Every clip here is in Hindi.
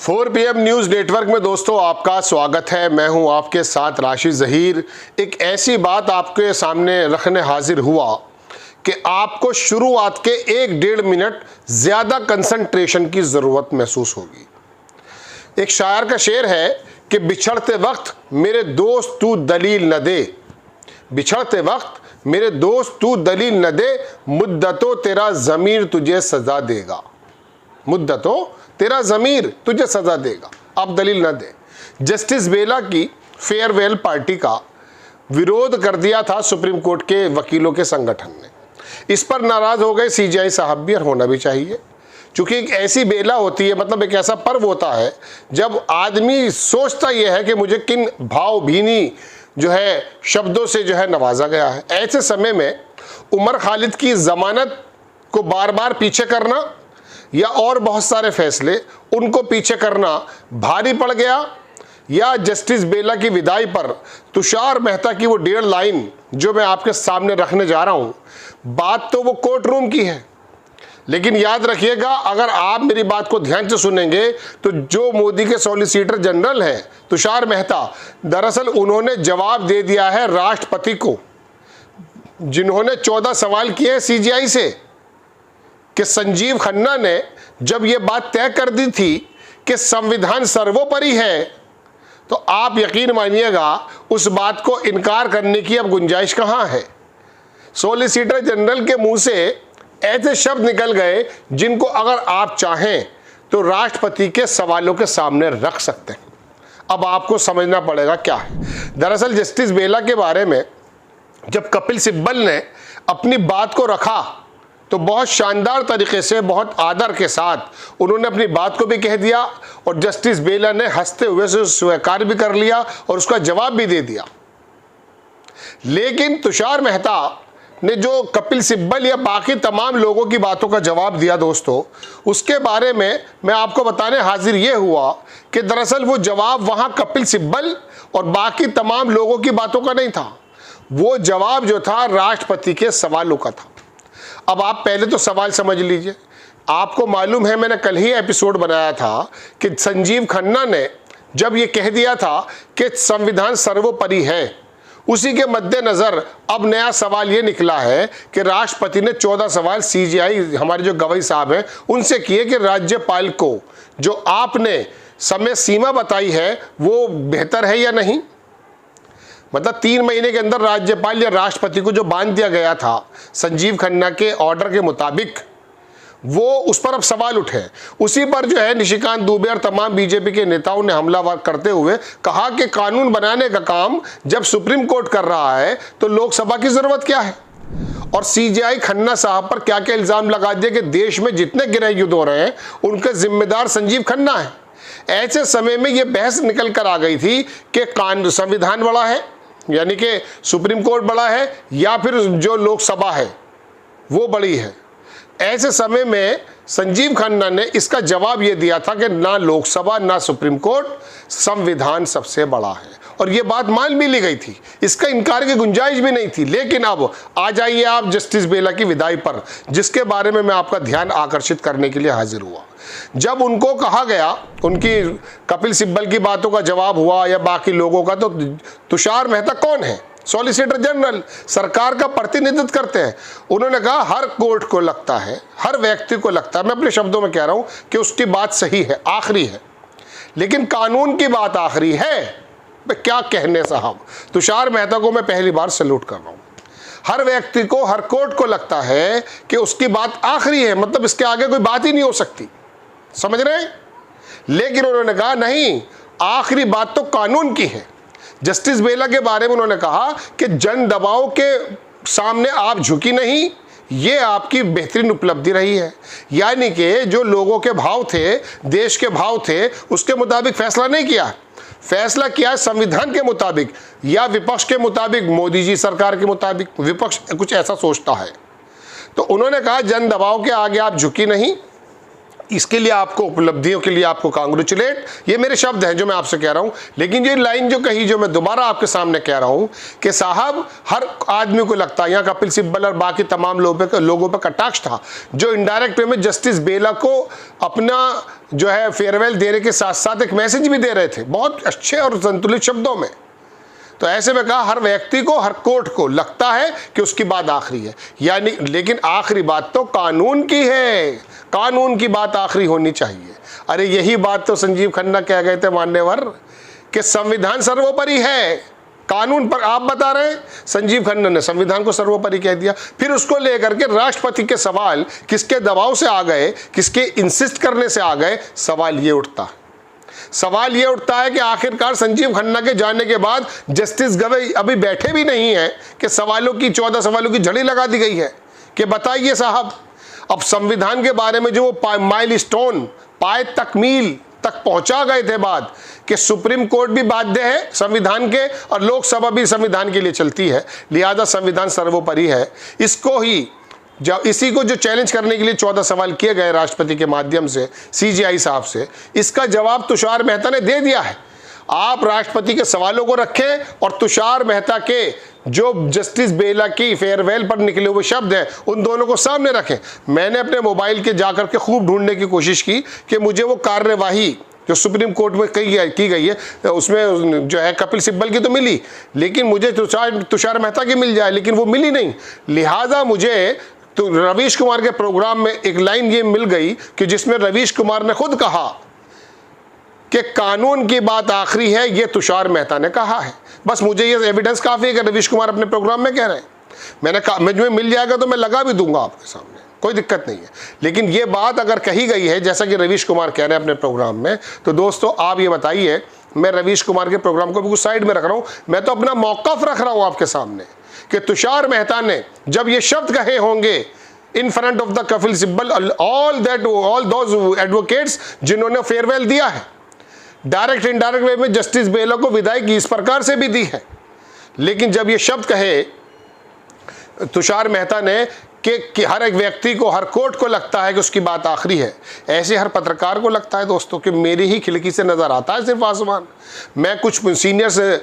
4 PM न्यूज़ नेटवर्क में दोस्तों आपका स्वागत है। मैं हूं आपके साथ राशिद ज़हीर। एक ऐसी बात आपके सामने रखने हाजिर हुआ कि आपको शुरुआत के 1-1.5 मिनट ज़्यादा कंसंट्रेशन की ज़रूरत महसूस होगी। एक शायर का शेर है कि बिछड़ते वक्त मेरे दोस्त तू दलील न दे, बिछड़ते वक्त मेरे दोस्त तू दलील न दे, मुद्दतों तेरा ज़मीर तुझे सज़ा देगा, मुद्दतों तेरा ज़मीर तुझे सज़ा देगा, अब दलील न दे। जस्टिस बेला की फेयरवेल पार्टी का विरोध कर दिया था सुप्रीम कोर्ट के वकीलों के संगठन ने। इस पर नाराज़ हो गए सीजेआई साहब भी, और होना भी चाहिए, क्योंकि एक ऐसी बेला होती है, मतलब एक ऐसा पर्व होता है जब आदमी सोचता यह है कि मुझे किन भावभीनी जो है शब्दों से जो है नवाजा गया है। ऐसे समय में उमर खालिद की ज़मानत को बार बार पीछे करना या और बहुत सारे फैसले उनको पीछे करना भारी पड़ गया, या जस्टिस बेला की विदाई पर तुषार मेहता की वो 1.5 लाइन जो मैं आपके सामने रखने जा रहा हूँ, बात तो वो कोर्ट रूम की है, लेकिन याद रखिएगा, अगर आप मेरी बात को ध्यान से सुनेंगे तो जो मोदी के सॉलिसिटर जनरल हैं तुषार मेहता, दरअसल उन्होंने जवाब दे दिया है राष्ट्रपति को, जिन्होंने 14 सवाल किए हैं सीजीआई से, कि संजीव खन्ना ने जब ये बात तय कर दी थी कि संविधान सर्वोपरि है, तो आप यकीन मानिएगा उस बात को इनकार करने की अब गुंजाइश कहाँ है। सॉलिसिटर जनरल के मुंह से ऐसे शब्द निकल गए जिनको अगर आप चाहें तो राष्ट्रपति के सवालों के सामने रख सकते हैं। अब आपको समझना पड़ेगा क्या है। दरअसल जस्टिस बेला के बारे में जब कपिल सिब्बल ने अपनी बात को रखा तो बहुत शानदार तरीके से, बहुत आदर के साथ उन्होंने अपनी बात को भी कह दिया, और जस्टिस बेला ने हंसते हुए से स्वीकार भी कर लिया और उसका जवाब भी दे दिया। लेकिन तुषार मेहता ने जो कपिल सिब्बल या बाकी तमाम लोगों की बातों का जवाब दिया दोस्तों, उसके बारे में मैं आपको बताने हाजिर ये हुआ कि दरअसल वो जवाब वहाँ कपिल सिब्बल और बाकी तमाम लोगों की बातों का नहीं था, वो जवाब जो था राष्ट्रपति के सवालों का था। अब आप पहले तो सवाल समझ लीजिए। आपको मालूम है, मैंने कल ही एपिसोड बनाया था कि संजीव खन्ना ने जब ये कह दिया था कि संविधान सर्वोपरि है, उसी के मद्देनज़र अब नया सवाल ये निकला है कि राष्ट्रपति ने 14 सवाल सीजीआई हमारे जो गवाही साहब हैं उनसे किए कि राज्यपाल को जो आपने समय सीमा बताई है वो बेहतर है या नहीं। मतलब 3 महीने के अंदर राज्यपाल या राष्ट्रपति को जो बांध दिया गया था संजीव खन्ना के ऑर्डर के मुताबिक, वो उस पर अब सवाल उठे। उसी पर जो है निशिकांत दुबे और तमाम बीजेपी के नेताओं ने हमलावर करते हुए कहा कि कानून बनाने का काम जब सुप्रीम कोर्ट कर रहा है तो लोकसभा की जरूरत क्या है। और सीजीआई खन्ना साहब पर क्या क्या इल्जाम लगा दिया कि देश में जितने गृह युद्ध हो रहे हैं उनके जिम्मेदार संजीव खन्ना है। ऐसे समय में यह बहस निकल कर आ गई थी कि संविधान बड़ा है, यानी कि सुप्रीम कोर्ट बड़ा है, या फिर जो लोकसभा है वो बड़ी है। ऐसे समय में संजीव खन्ना ने इसका जवाब ये दिया था कि ना लोकसभा ना सुप्रीम कोर्ट, संविधान सबसे बड़ा है, और ये बात मान भी ली गई थी, इसका इनकार की गुंजाइश भी नहीं थी। लेकिन अब आ जाइए आप जस्टिस बेला की विदाई पर, जिसके बारे में मैं आपका ध्यान आकर्षित करने के लिए हाजिर हुआ। जब उनको कहा गया, उनकी कपिल सिब्बल की बातों का जवाब हुआ या बाकी लोगों का, तो तुषार मेहता कौन है? सॉलिसिटर जनरल, सरकार का प्रतिनिधित्व करते हैं। उन्होंने कहा हर कोर्ट को लगता है, हर व्यक्ति को लगता है, मैं अपने शब्दों में कह रहा हूं कि उसकी बात सही है, आखिरी है, लेकिन कानून की बात आखिरी है। क्या कहने साहब, तुषार मेहता को मैं पहली बार सैल्यूट कर रहा हूं। हर व्यक्ति को, हर कोर्ट को लगता है कि उसकी बात आखिरी है, मतलब इसके आगे कोई बात ही नहीं हो सकती, समझ रहे हैं? लेकिन उन्होंने कहा नहीं, आखिरी बात तो कानून की है। जस्टिस बेला के बारे में उन्होंने कहा कि जन दबाव के सामने आप झुकी नहीं, ये आपकी बेहतरीन उपलब्धि रही है। यानी कि जो लोगों के भाव थे, देश के भाव थे, उसके मुताबिक फैसला नहीं किया, फैसला किया संविधान के मुताबिक या विपक्ष के मुताबिक, मोदी जी सरकार के मुताबिक। विपक्ष कुछ ऐसा सोचता है, तो उन्होंने कहा जन दबाव के आगे आप झुकी नहीं, इसके लिए आपको, उपलब्धियों के लिए आपको कांग्रेचुलेट। ये मेरे शब्द हैं जो मैं आपसे कह रहा हूं, लेकिन ये लाइन जो कही, जो मैं दोबारा आपके सामने कह रहा हूं कि साहब हर आदमी को लगता है, यहाँ कपिल सिब्बल और बाकी तमाम लोगों पर कटाक्ष था जो इनडायरेक्ट वे में जस्टिस बेला को अपना जो है फेयरवेल देने के साथ साथ एक मैसेज भी दे रहे थे बहुत अच्छे और संतुलित शब्दों में। तो ऐसे में कहा हर व्यक्ति को, हर कोर्ट को लगता है कि उसकी बात आखिरी है, यानी लेकिन आखिरी बात तो कानून की है, कानून की बात आखिरी होनी चाहिए। अरे यही बात तो संजीव खन्ना कह गए थे मान्यवर कि संविधान सर्वोपरि है, कानून पर आप बता रहे हैं। संजीव खन्ना ने संविधान को सर्वोपरि कह दिया। फिर उसको लेकर के राष्ट्रपति के सवाल किसके दबाव से आ गए, किसके इंसिस्ट करने से आ गए, सवाल ये उठता है कि आखिरकार संजीव खन्ना के जाने के बाद जस्टिस गवई अभी बैठे भी नहीं हैं कि 14 सवालों की झड़ी लगा दी गई है कि बताइए साहब, अब संविधान के बारे में जो वो माइलस्टोन, पाए तकमील तक पहुंचा गए थे बात कि सुप्रीम कोर्ट भी बाध्य है संविधान के और लोकसभा भी संविधान के लिए चलती है, लिहाजा संविधान सर्वोपरि है। इसी को जो चैलेंज करने के लिए 14 सवाल किए गए राष्ट्रपति के माध्यम से सीजेआई साहब से, इसका जवाब तुषार मेहता ने दे दिया है। आप राष्ट्रपति के सवालों को रखें और तुषार मेहता के जो जस्टिस बेला की फेयरवेल पर निकले हुए शब्द हैं उन दोनों को सामने रखें। मैंने अपने मोबाइल के जाकर के खूब ढूंढने की कोशिश की कि मुझे वो कार्यवाही जो सुप्रीम कोर्ट में की गई है उसमें जो है कपिल सिब्बल की तो मिली, लेकिन मुझे तुषार मेहता की मिल जाए, लेकिन वो मिली नहीं। लिहाजा मुझे तो रवीश कुमार के प्रोग्राम में एक लाइन ये मिल गई कि जिसमें रवीश कुमार ने खुद कहा कि कानून की बात आखिरी है, ये तुषार मेहता ने कहा है। बस मुझे ये एविडेंस काफ़ी है कि रवीश कुमार अपने प्रोग्राम में कह रहे हैं। मैंने कहा मुझे मिल जाएगा तो मैं लगा भी दूंगा आपके सामने, कोई दिक्कत नहीं है। लेकिन ये बात अगर कही गई है जैसा कि रवीश कुमार कह रहे हैं अपने प्रोग्राम में, तो दोस्तों आप ये बताइए, मैं रवीश कुमार के प्रोग्राम को भी कुछ साइड में रख रहा हूँ, मैं तो अपना मौक़िफ़ रख रहा हूँ आपके सामने कि तुषार मेहता ने जब ये शब्द कहे होंगे in front of the Kapil Sibal, all those advocates जिन्होंने फेयरवेल दिया है, डायरेक्ट इनडायरेक्ट वे में जस्टिस बेला को विदाई इस प्रकार से भी दी है, लेकिन जब ये शब्द कहे तुषार मेहता ने कि हर एक व्यक्ति को, हर कोर्ट को लगता है कि उसकी बात आखिरी है, ऐसे हर पत्रकार को लगता है दोस्तों कि मेरी ही खिड़की से नज़र आता है सिर्फ आसमान। मैं कुछ सीनियर से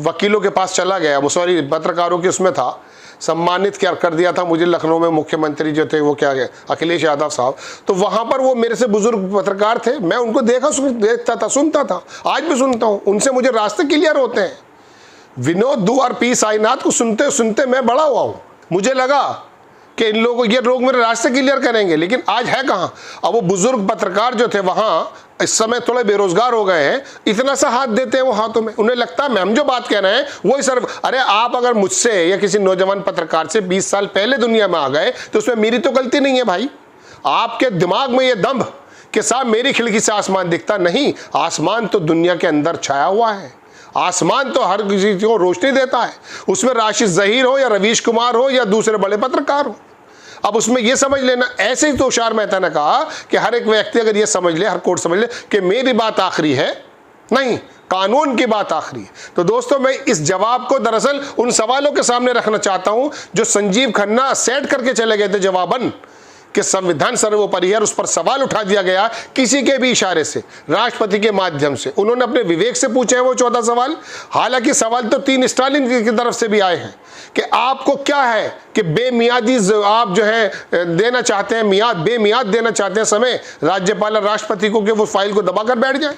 वकीलों के पास चला गया, वो सॉरी पत्रकारों के उसमें था, सम्मानित क्या कर दिया था मुझे लखनऊ में मुख्यमंत्री जो थे वो क्या गए अखिलेश यादव साहब, तो वहाँ पर वो मेरे से बुजुर्ग पत्रकार थे, मैं उनको देखता था, सुनता था, आज भी सुनता हूँ, उनसे मुझे रास्ते क्लियर होते हैं। विनोद दुआ और पी साईनाथ को सुनते सुनते मैं बड़ा हुआ हूँ, मुझे लगा कि इन लोगों ये लोग मेरे रास्ते क्लियर करेंगे, लेकिन आज है कहाँ। अब वो बुजुर्ग पत्रकार जो थे वहाँ इस समय थोड़े बेरोजगार हो गए हैं, इतना सा हाथ देते हैं वो हाथों में, उन्हें लगता है हम जो बात कह रहे हैं वही सर। अरे आप अगर मुझसे या किसी नौजवान पत्रकार से 20 साल पहले दुनिया में आ गए तो उसमें मेरी तो गलती नहीं है भाई। आपके दिमाग में ये दम्भ कि साहब मेरी खिड़की से आसमान दिखता नहीं, आसमान तो दुनिया के अंदर छाया हुआ है, आसमान तो हर किसी को रोशनी देता है, उसमें राशिद ज़हीर हो या रवीश कुमार हो या दूसरे बड़े पत्रकार हो। अब उसमें यह समझ लेना, ऐसे ही तुषार मेहता ने कहा कि हर एक व्यक्ति अगर ये समझ ले, हर कोर्ट समझ ले कि मेरी बात आखिरी है, नहीं कानून की बात आखिरी है। तो दोस्तों मैं इस जवाब को दरअसल उन सवालों के सामने रखना चाहता हूं जो संजीव खन्ना सेट करके चले गए थे जवाबन कि संविधान सर्वोपरि है, उस पर सवाल उठा दिया गया किसी के भी इशारे से, राष्ट्रपति के माध्यम से। उन्होंने अपने विवेक से पूछे हैं वो 14 सवाल, हालांकि सवाल तो 3 स्टालिन की तरफ से भी आए हैं कि आपको क्या है कि बेमियादी आप जो है देना चाहते हैं, बेमियाद देना चाहते हैं समय राज्यपाल और राष्ट्रपति को कि वो फाइल को दबाकर बैठ जाए।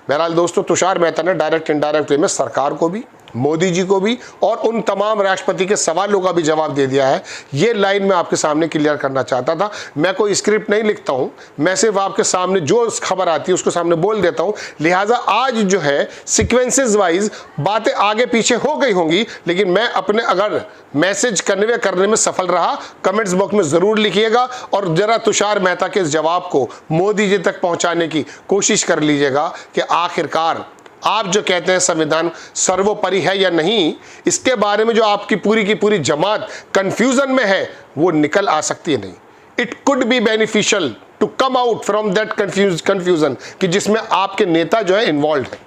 बहरहाल दोस्तों तुषार मेहता ने डायरेक्ट इनडायरेक्ट वे में सरकार को भी, मोदी जी को भी और उन तमाम राष्ट्रपति के सवालों का भी जवाब दे दिया है। ये लाइन मैं आपके सामने क्लियर करना चाहता था। मैं कोई स्क्रिप्ट नहीं लिखता हूँ, मैं सिर्फ आपके सामने जो खबर आती है उसको सामने बोल देता हूँ। लिहाजा आज जो है सीक्वेंसेस वाइज बातें आगे पीछे हो गई होंगी, लेकिन मैं अपने अगर मैसेज कन्वे करने में सफल रहा, कमेंट्स बॉक्स में ज़रूर लिखिएगा और ज़रा तुषार मेहता के इस जवाब को मोदी जी तक पहुँचाने की कोशिश कर लीजिएगा कि आखिरकार आप जो कहते हैं संविधान सर्वोपरि है या नहीं, इसके बारे में जो आपकी पूरी की पूरी जमात कंफ्यूजन में है वो निकल आ सकती है नहीं। It could be beneficial to come out from that confusion कि जिसमें आपके नेता जो है इन्वॉल्व है।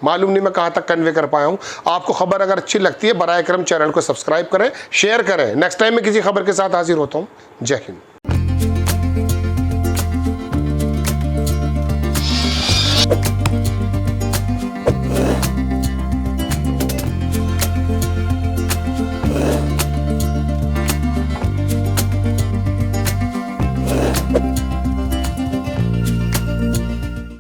मालूम नहीं मैं कहाँ तक कन्वे कर पाया हूँ। आपको खबर अगर अच्छी लगती है बराए करम चैनल को सब्सक्राइब करें, शेयर करें। नेक्स्ट टाइम मैं किसी खबर के साथ हाजिर होता हूँ। जय हिंद।